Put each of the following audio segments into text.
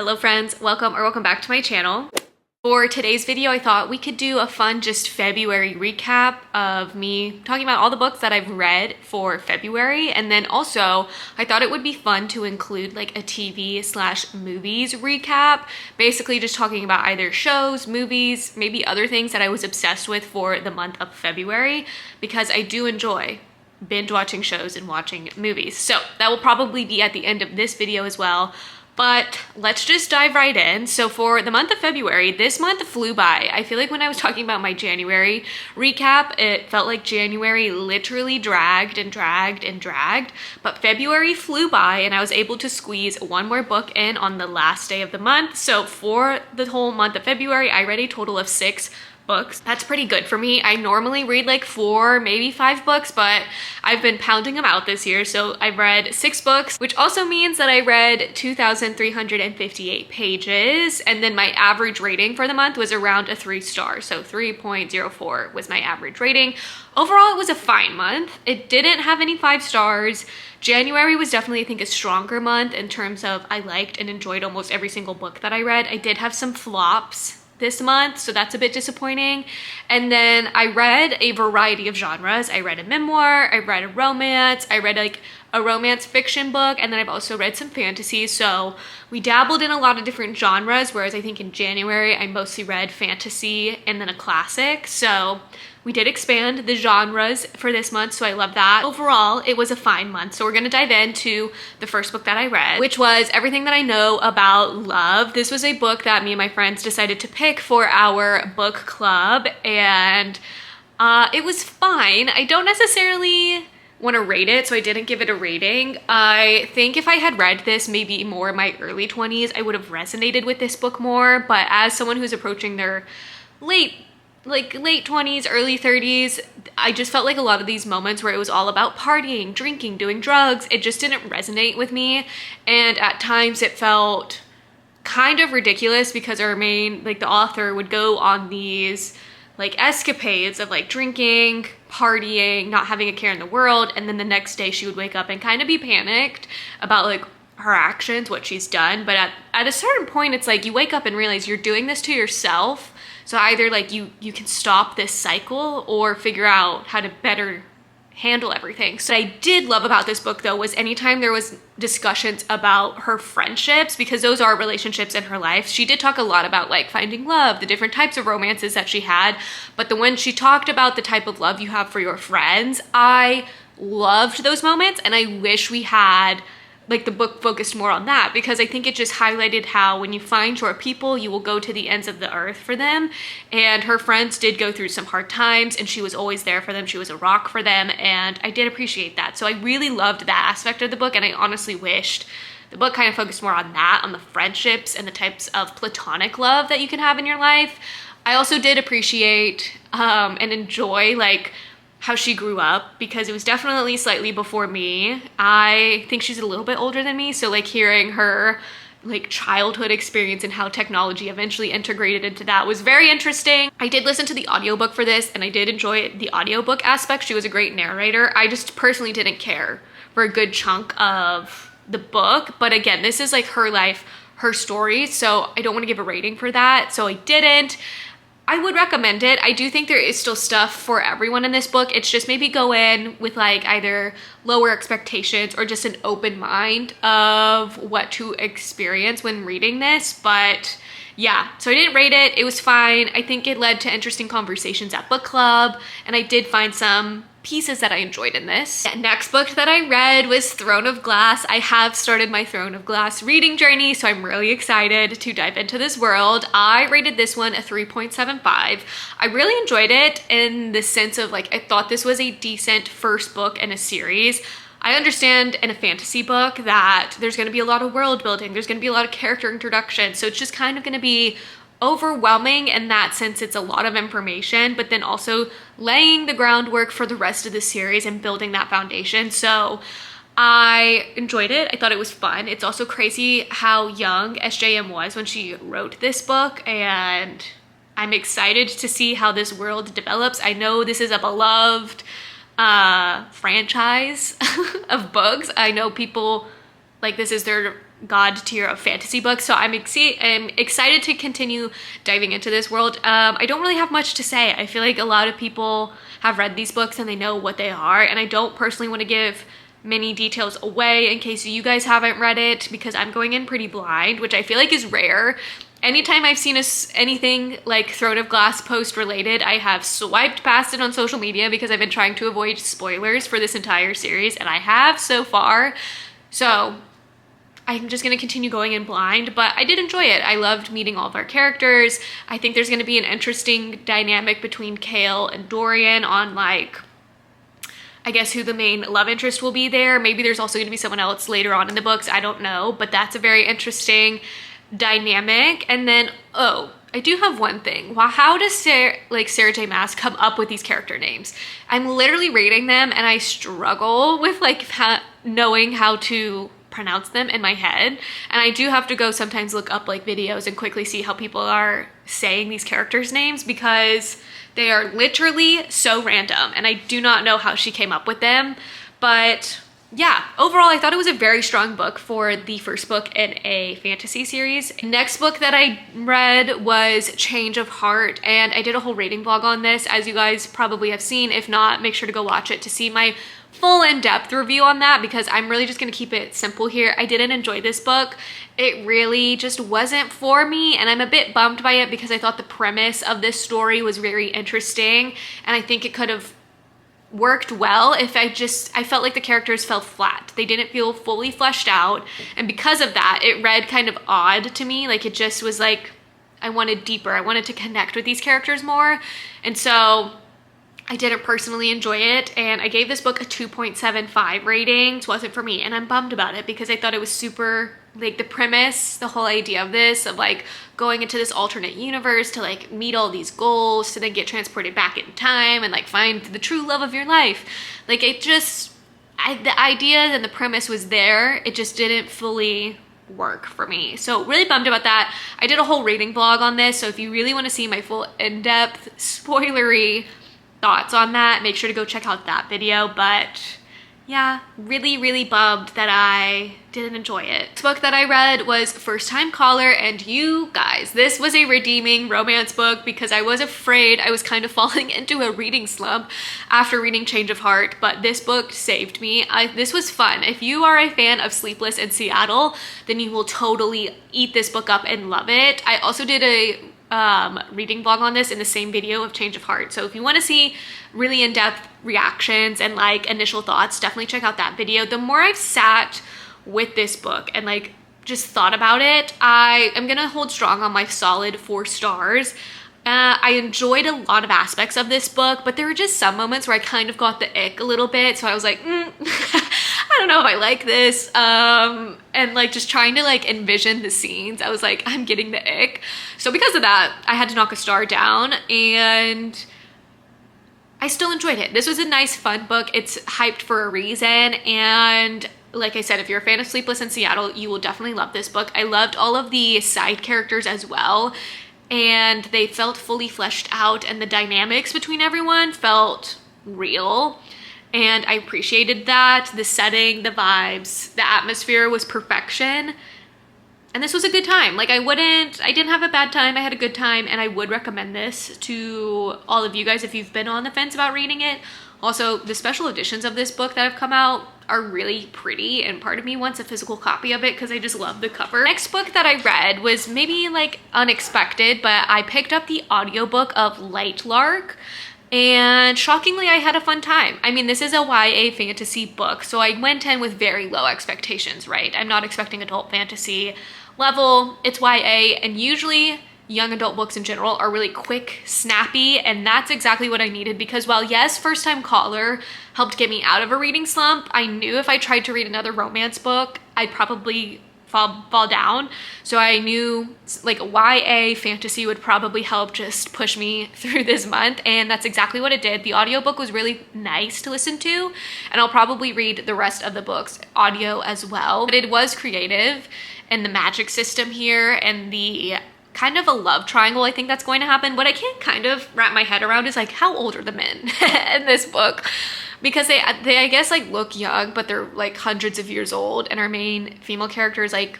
Hello friends, welcome back to my channel. For today's video, I thought we could do a fun just February recap of me talking about all the books that I've read for February. And then also, I thought it would be fun to include like a TV/movies recap, basically just talking about either shows, movies, maybe other things that I was obsessed with for the month of February, because I do enjoy binge watching shows and watching movies. So that will probably be at the end of this video as well. But let's just dive right in. So for the month of February, this month flew by. I feel like when I was talking about my January recap, it felt like January literally dragged and dragged and dragged. But February flew by and I was able to squeeze one more book in on the last day of the month. So for the whole month of February, I read a total of 6 books. That's pretty good for me. I normally read like 4, maybe 5 books, but I've been pounding them out this year. So I've read 6 books, which also means that I read 2,358 pages. And then my average rating for the month was around a 3 star. So 3.04 was my average rating. Overall, it was a fine month. It didn't have any 5 stars. January was definitely, I think, a stronger month in terms of I liked and enjoyed almost every single book that I read. I did have some flops this month, so that's a bit disappointing. And then I read a variety of genres. I read a memoir, I read a romance, I read like a romance fiction book, and then I've also read some fantasy. So we dabbled in a lot of different genres, whereas I think in January I mostly read fantasy and then a classic. So we did expand the genres for this month, so I love that. Overall, it was a fine month. So we're gonna dive into the first book that I read, which was Everything That I Know About Love. This was a book that me and my friends decided to pick for our book club, and it was fine. I don't necessarily want to rate it, so I didn't give it a rating. I think if I had read this maybe more in my early 20s, I would have resonated with this book more, but as someone who's approaching their late 20s, early 30s, I just felt like a lot of these moments where it was all about partying, drinking, doing drugs, it just didn't resonate with me. And at times it felt kind of ridiculous because the author would go on these like escapades of like drinking, partying, not having a care in the world. And then the next day she would wake up and kind of be panicked about like her actions, what she's done. But at a certain point, it's like you wake up and realize you're doing this to yourself. So either like you can stop this cycle or figure out how to better handle everything. So what I did love about this book though was anytime there was discussions about her friendships, because those are relationships in her life. She did talk a lot about like finding love, the different types of romances that she had, but when she talked about the type of love you have for your friends, I loved those moments, and I wish we had like the book focused more on that, because I think it just highlighted how when you find your people, you will go to the ends of the earth for them. And her friends did go through some hard times and she was always there for them. She was a rock for them, and I did appreciate that. So I really loved that aspect of the book, and I honestly wished the book kind of focused more on that, on the friendships and the types of platonic love that you can have in your life. I also did appreciate and enjoy like how she grew up, because it was definitely slightly before me. I think she's a little bit older than me, so like hearing her like childhood experience and how technology eventually integrated into that was very interesting. I did listen to the audiobook for this, and I did enjoy the audiobook aspect. She was a great narrator. I just personally didn't care for a good chunk of the book, but again, this is like her life, her story, so I don't want to give a rating for that, so I didn't. I would recommend it. I do think there is still stuff for everyone in this book. It's just maybe go in with like either lower expectations or just an open mind of what to experience when reading this. But yeah, so I didn't rate it. It was fine. I think it led to interesting conversations at book club, and I did find some pieces that I enjoyed in this. The next book that I read was Throne of Glass. I have started my Throne of Glass reading journey, so I'm really excited to dive into this world. I rated this one a 3.75. I really enjoyed it in the sense of like, I thought this was a decent first book in a series. I understand in a fantasy book that there's going to be a lot of world building, there's going to be a lot of character introduction, so it's just kind of going to be overwhelming in that sense. It's a lot of information, but then also laying the groundwork for the rest of the series and building that foundation. So I enjoyed it. I thought it was fun. It's also crazy how young SJM was when she wrote this book, and I'm excited to see how this world develops. I know this is a beloved franchise of books. I know people like this is their god tier of fantasy books, so I'm excited to continue diving into this world. I don't really have much to say. I feel like a lot of people have read these books and they know what they are, and I don't personally want to give many details away in case you guys haven't read it, because I'm going in pretty blind, which I feel like is rare. Anytime I've seen anything like Throne of Glass post related, I have swiped past it on social media because I've been trying to avoid spoilers for this entire series, and I have so far. So I'm just gonna continue going in blind, but I did enjoy it. I loved meeting all of our characters. I think there's gonna be an interesting dynamic between Kale and Dorian on, like, I guess who the main love interest will be there. Maybe there's also gonna be someone else later on in the books, I don't know, but that's a very interesting dynamic. And then, oh, I do have one thing. Wow, how does Sarah J. Maas come up with these character names? I'm literally reading them and I struggle with like knowing how to pronounce them in my head, and I do have to go sometimes look up like videos and quickly see how people are saying these characters' names, because they are literally so random and I do not know how she came up with them. But yeah, overall I thought it was a very strong book for the first book in a fantasy series. Next book that I read was Change of Heart, and I did a whole rating vlog on this, as you guys probably have seen. If not, make sure to go watch it to see my full in-depth review on that, because I'm really just gonna keep it simple here. I didn't enjoy this book. It really just wasn't for me, and I'm a bit bummed by it because I thought the premise of this story was very interesting, and I think it could have worked well if I felt like the characters fell flat. They didn't feel fully fleshed out, and because of that, it read kind of odd to me. Like, it just was like, I wanted deeper. I wanted to connect with these characters more, and so I didn't personally enjoy it, and I gave this book a 2.75 rating. It wasn't for me, and I'm bummed about it because I thought it was super, like, the premise, the whole idea of this, of like going into this alternate universe to like meet all these goals to then get transported back in time and like find the true love of your life. Like, it just, the idea and the premise was there, it just didn't fully work for me. So really bummed about that. I did a whole rating vlog on this, so if you really want to see my full in-depth spoilery thoughts on that, make sure to go check out that video. But yeah, really bummed that I didn't enjoy it. This book that I read was First Time Caller, and you guys, this was a redeeming romance book because I was afraid I was kind of falling into a reading slump after reading Change of Heart, but this book saved me. This was fun. If you are a fan of Sleepless in Seattle, then you will totally eat this book up and love it. I also did a reading vlog on this in the same video of Change of Heart, so if you want to see really in-depth reactions and like initial thoughts, definitely check out that video. The more I've sat with this book and like just thought about it, I am gonna hold strong on my solid 4 stars. I enjoyed a lot of aspects of this book, but there were just some moments where I kind of got the ick a little bit, so I was like, I don't know if I like this, and like just trying to like envision the scenes, I was like, I'm getting the ick. So because of that, I had to knock a star down, and I still enjoyed it. This was a nice, fun book. It's hyped for a reason, and like I said, if you're a fan of Sleepless in Seattle, you will definitely love this book. I loved all of the side characters as well, and they felt fully fleshed out, and the dynamics between everyone felt real, and I appreciated that. The setting, the vibes, the atmosphere was perfection, and this was a good time. Like, I didn't have a bad time, I had a good time, and I would recommend this to all of you guys if you've been on the fence about reading it. Also, the special editions of this book that have come out are really pretty, and part of me wants a physical copy of it because I just love the cover. Next book that I read was maybe like unexpected, but I picked up the audiobook of Lightlark, and shockingly I had a fun time. I mean, this is a YA fantasy book, so I went in with very low expectations, right? I'm not expecting adult fantasy level. It's YA, and usually young adult books in general are really quick, snappy, and that's exactly what I needed, because while yes, First Time Caller helped get me out of a reading slump, I knew if I tried to read another romance book, I'd probably fall down. So I knew like YA fantasy would probably help just push me through this month, and that's exactly what it did. The audiobook was really nice to listen to, and I'll probably read the rest of the books audio as well. But it was creative, and the magic system here, and the kind of a love triangle I think that's going to happen. What I can't kind of wrap my head around is like, how old are the men in this book? Because they I guess like look young, but they're like hundreds of years old, and our main female character is like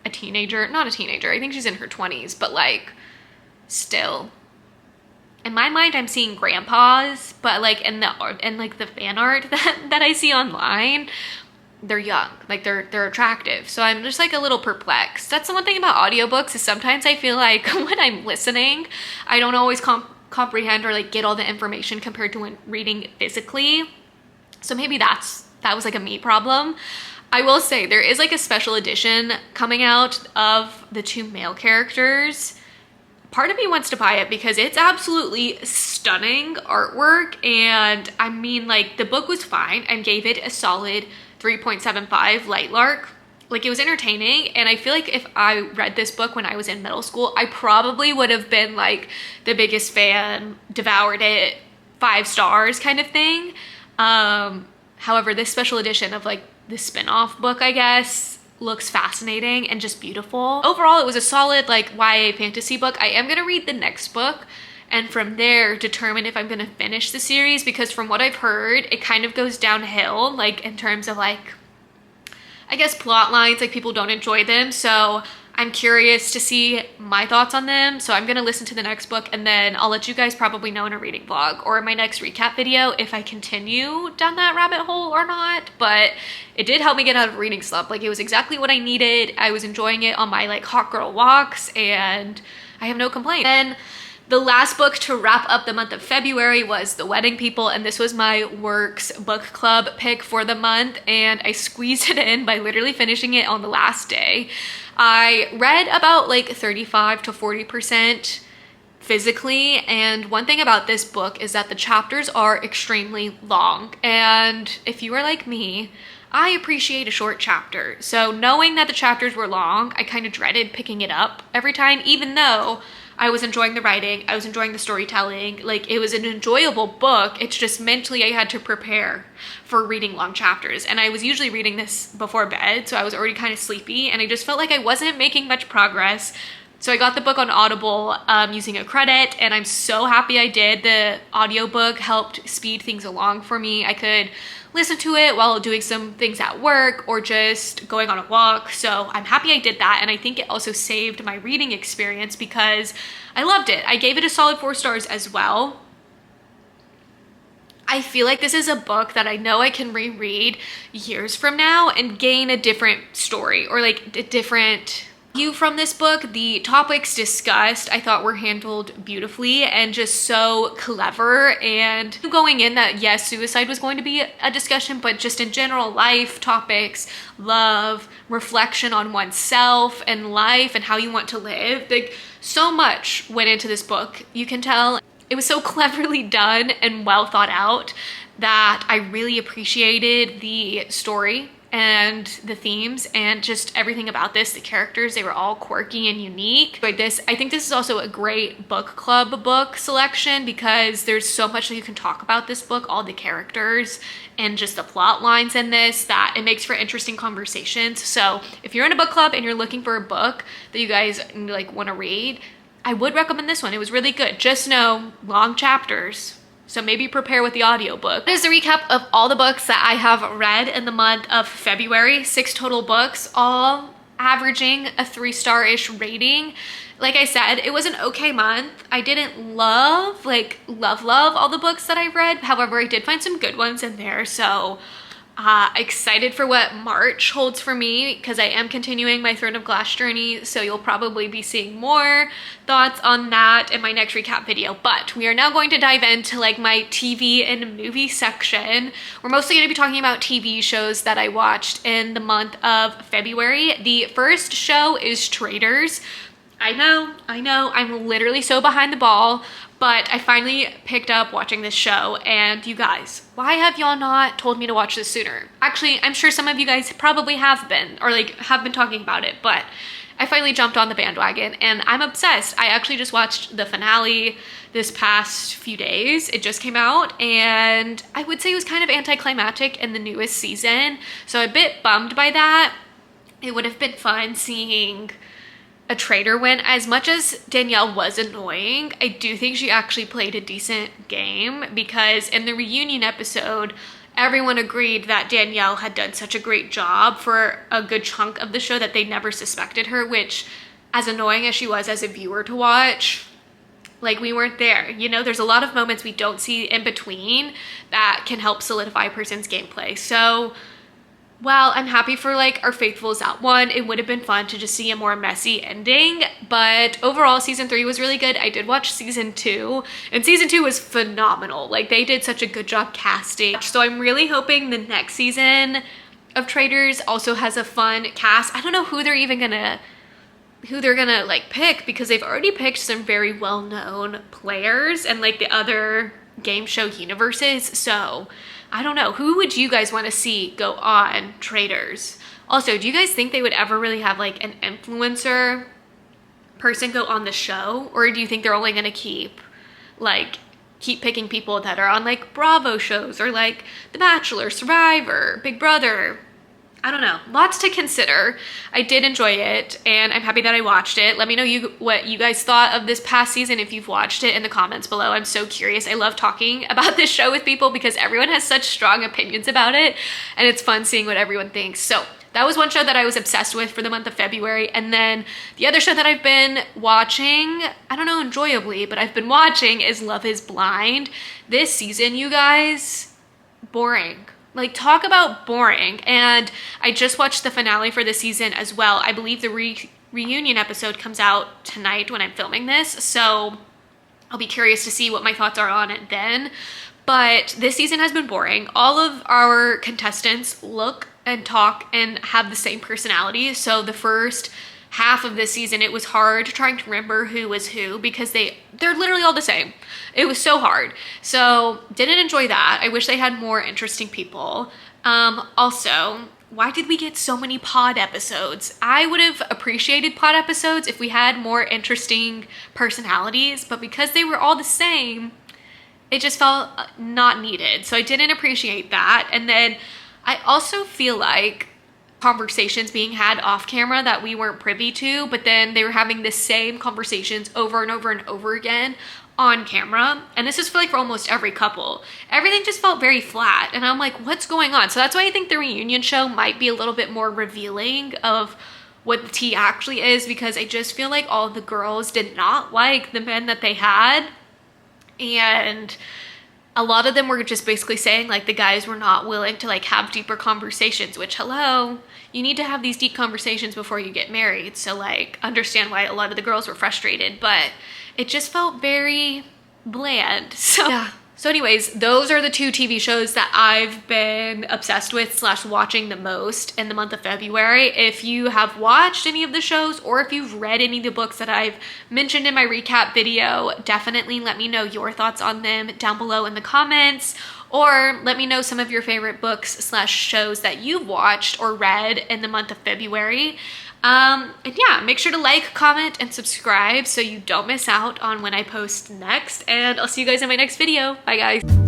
a teenager, not a teenager, I think she's in her 20s, but like still. In my mind, I'm seeing grandpas, but like in the art and like the fan art that I see online, they're young, like they're attractive. So I'm just like a little perplexed. That's the one thing about audiobooks is sometimes I feel like when I'm listening, I don't always comprehend or like get all the information compared to when reading physically. So maybe that was like a me problem. I will say there is like a special edition coming out of the 2 male characters. Part of me wants to buy it because it's absolutely stunning artwork, and I mean, like, the book was fine. I gave it a solid 3.75 Lightlark. Like, it was entertaining, and I feel like if I read this book when I was in middle school, I probably would have been like the biggest fan, devoured it, 5 stars kind of thing. However, this special edition of like the spin-off book, I guess, looks fascinating and just beautiful. Overall, it was a solid like YA fantasy book. I am gonna read the next book and from there determine if I'm gonna finish the series, because from what I've heard, it kind of goes downhill, like in terms of like, I guess, plot lines, like people don't enjoy them. So I'm curious to see my thoughts on them. So I'm gonna listen to the next book and then I'll let you guys probably know in a reading vlog or in my next recap video if I continue down that rabbit hole or not. But it did help me get out of a reading slump. Like, it was exactly what I needed. I was enjoying it on my like hot girl walks and I have no complaint. And the last book to wrap up the month of February was The Wedding People, and this was my work's book club pick for the month, and I squeezed it in by literally finishing it on the last day. I read about like 35 to 40% physically, and one thing about this book is that the chapters are extremely long, and if you are like me, I appreciate a short chapter. So knowing that the chapters were long, I kind of dreaded picking it up every time, even though I was enjoying the writing, I was enjoying the storytelling, like it was an enjoyable book. It's just mentally I had to prepare for reading long chapters. And I was usually reading this before bed, so I was already kind of sleepy and I just felt like I wasn't making much progress. So I got the book on Audible using a credit, and I'm so happy I did. The audiobook helped speed things along for me. I could listen to it while doing some things at work or just going on a walk. So I'm happy I did that, and I think it also saved my reading experience because I loved it. I gave it a solid 4 stars as well. I feel like this is a book that I know I can reread years from now and gain a different story or like a different view from this book. The topics discussed I thought were handled beautifully and just so clever, and going in that yes, suicide was going to be a discussion, but just in general life topics, love, reflection on oneself and life and how you want to live. Like, so much went into this book. You can tell it was so cleverly done and well thought out that I really appreciated the story and the themes and just everything about this. The characters, they were all quirky and unique. But I think this is also a great book club book selection because there's so much that you can talk about this book, all the characters and just the plot lines in this, that it makes for interesting conversations. So if you're in a book club and you're looking for a book that you guys like want to read, I would recommend this one. It was really good. Just know, long chapters. So maybe prepare with the audiobook. That is the recap of all the books that I have read in the month of February. 6 total books, all averaging a 3-star-ish rating. Like I said, it was an okay month. I didn't love all the books that I read. However, I did find some good ones in there. So excited for what March holds for me because I am continuing my Throne of Glass journey, so you'll probably be seeing more thoughts on that in my next recap video. But we are now going to dive into like my TV and movie section. We're mostly going to be talking about TV shows that I watched in the month of February. The first show is Traitors. I know, I'm literally so behind the ball, but I finally picked up watching this show, and you guys, why have y'all not told me to watch this sooner? Actually, I'm sure some of you guys probably have been, or like have been talking about it, but I finally jumped on the bandwagon and I'm obsessed. I actually just watched the finale this past few days. It just came out and I would say it was kind of anticlimactic in the newest season, so I'm a bit bummed by that. It would have been fun seeing a traitor win. As much as Danielle was annoying, I do think she actually played a decent game because in the reunion episode, everyone agreed that Danielle had done such a great job for a good chunk of the show that they never suspected her, which, as annoying as she was as a viewer to watch, like, we weren't there. You know, there's a lot of moments we don't see in between that can help solidify a person's gameplay. So while I'm happy for like our faithfuls at one, it would have been fun to just see a more messy ending. But overall, season 3 was really good. I did watch season 2, and season 2 was phenomenal. Like, they did such a good job casting. So I'm really hoping the next season of Traitors also has a fun cast. I don't know who they're gonna like pick, because they've already picked some very well-known players and like the other game show universes. So I don't know, who would you guys want to see go on Traitors? Also, do you guys think they would ever really have like an influencer person go on the show, or do you think they're only gonna keep picking people that are on like Bravo shows or like The Bachelor, Survivor, Big Brother? I don't know, lots to consider. I did enjoy it, and I'm happy that I watched it. Let me know what you guys thought of this past season if you've watched it in the comments below. I'm so curious. I love talking about this show with people because everyone has such strong opinions about it, and it's fun seeing what everyone thinks. So that was one show that I was obsessed with for the month of February. And then the other show that I've been watching, I don't know enjoyably, but I've been watching, is Love is Blind. This season, you guys, boring. Like, talk about boring. And I just watched the finale for the season as well. I believe the reunion episode comes out tonight when I'm filming this, so I'll be curious to see what my thoughts are on it then. But this season has been boring. All of our contestants look and talk and have the same personality. So the first half of this season, it was hard trying to remember who was who because they're literally all the same. It was so hard. So didn't enjoy that. I wish they had more interesting people. Also, why did we get so many pod episodes? I would have appreciated pod episodes if we had more interesting personalities, but because they were all the same, it just felt not needed. So I didn't appreciate that. And then I also feel like conversations being had off camera that we weren't privy to, but then they were having the same conversations over and over and over again on camera. And this is for almost every couple. Everything just felt very flat, and I'm like, what's going on? So that's why I think the reunion show might be a little bit more revealing of what the tea actually is, because I just feel like all the girls did not like the men that they had, and a lot of them were just basically saying like the guys were not willing to like have deeper conversations, which, hello, you need to have these deep conversations before you get married. So like, understand why a lot of the girls were frustrated, but it just felt very bland. So yeah. So anyways, those are the 2 TV shows that I've been obsessed with / watching the most in the month of February. If you have watched any of the shows, or if you've read any of the books that I've mentioned in my recap video, definitely let me know your thoughts on them down below in the comments, or let me know some of your favorite books / shows that you've watched or read in the month of February. And yeah, make sure to like, comment, and subscribe so you don't miss out on when I post next, and I'll see you guys in my next video. Bye guys.